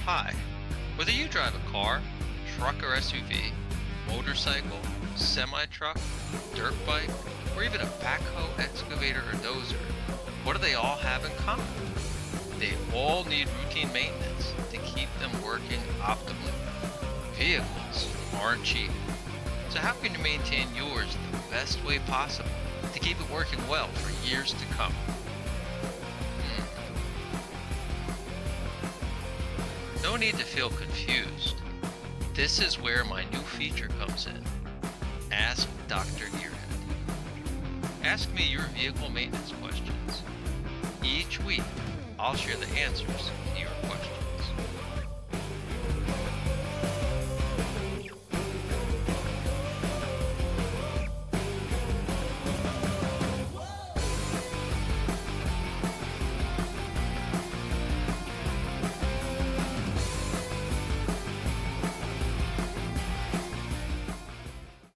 Hi. Whether you drive a car, truck or SUV, motorcycle, semi-truck, dirt bike, or even a backhoe, excavator, or dozer, what do they all have in common? They all need routine maintenance to keep them working optimally. Vehicles aren't cheap. So how can you maintain yours the best way possible to keep it working well for years to come? No need to feel confused. This is where my new feature comes in. Ask Dr. Gearhead. Ask me your vehicle maintenance questions. Each week, I'll share the answers to your questions.